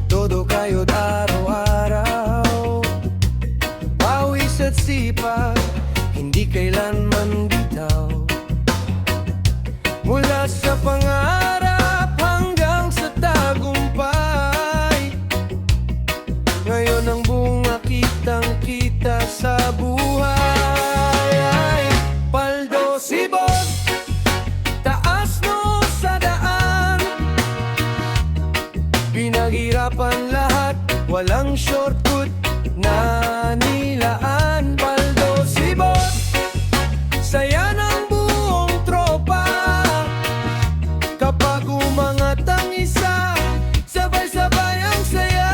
Todo kayo't araw-araw, pawis at sipag, hindi kailanman bitaw. Mula sa pangarap hanggang sa tagumpay, ngayon ang bunga kitang-kita sa buhay. Paldo si boss, taas no sa daan, pinaghirapan lahat, walang shortcut na nilaan. Paldo si boss, saya ng buong tropa, kapag umangat ang isa, sabay-sabay ang saya.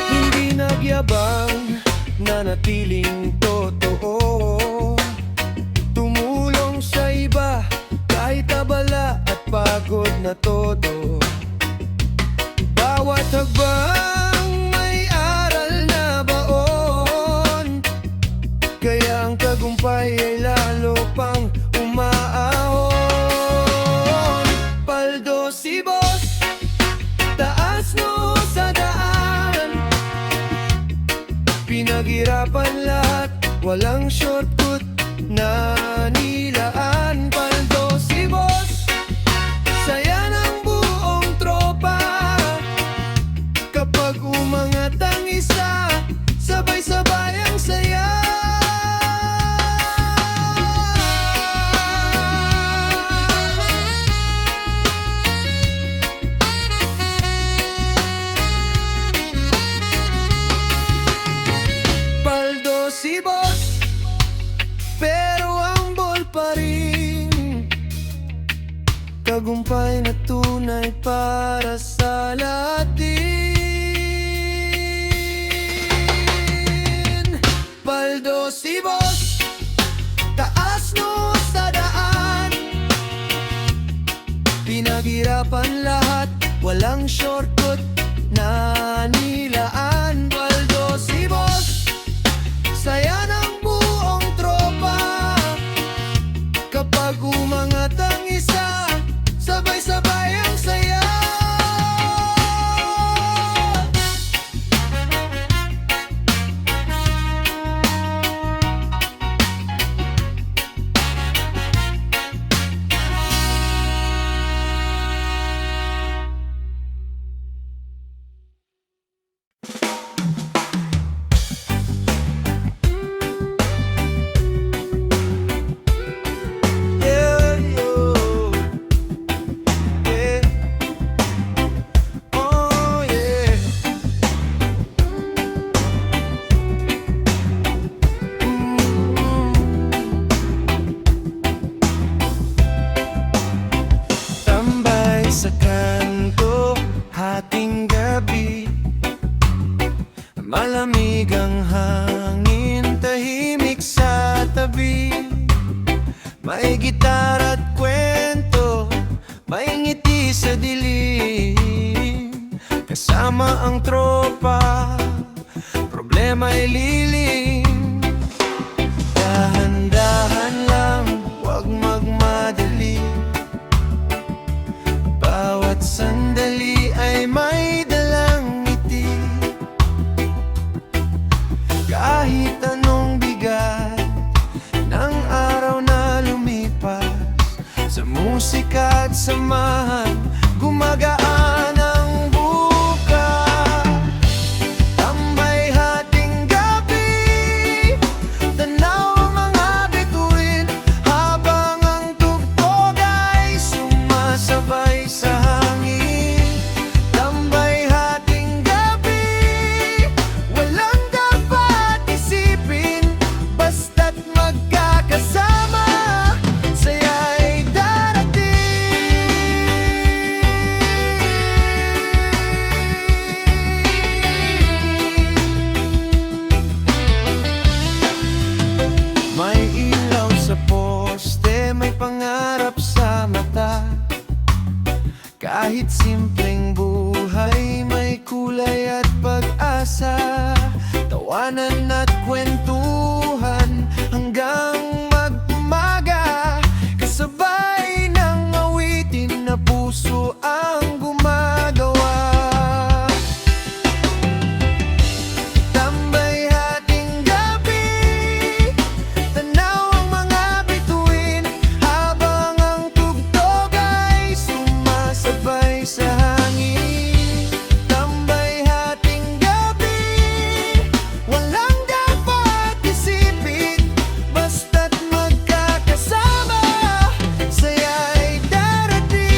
Hindi nagyabang, nanatiling totoo, tumulong sa iba kahit abala at pagod na todo. Bawat hakbang may aral na baon, kaya ang tagumpay ay lalo pang umaahon. Paldo si boss, taas no sa daan, pinaghirapan lahat, walang shortcut na nilaan. Paldo si boss, saya ng buong tropa, kapag umangat ang isa, sabay-sabay ang saya. Paldo si boss, pero humble pa rin, tagumpay na tunay para sa latin. Paldo si boss, taas no sa daan, pinaghirapan lahat, walang shortcut na nilaan. Paldo si boss, saya ng buong tropa, kapag umangat ang isa, sabay-sabay ang saya. Yeah, yeah. Oh, yeah. Tambay sa kanto, hating gabi, malamig ang hangin, tahimik sa tabi. May gitara at kwento, may ngiti sa dilim, kasama ang tropa, problema'y lilim. Dahan-dahan lang, huwag magmadali, bawat sandali ay may dalang ngiti. Kahit anong bigat ng araw na lumipas, sa musika at samahan, gumagaan ang bukas. Tambay hating gabi, hagdanan at kwentuhan hanggang mag-umaga. Kasabay ng awitin na puso ang gumagawa. Tambay hating gabi, tanaw ang mga bituin, habang ang tugtog ay sumasabay sa hangin. Tambay hating gabi, walang dapat isipin, basta't magkakasama, saya'y darating.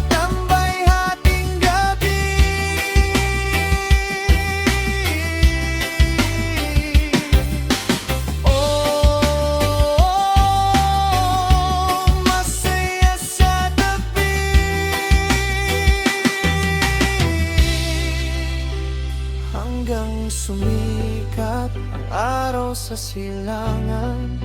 Tambay hating gabi. Masaya sa tabi. Hanggang sumikat ang araw sa silangan,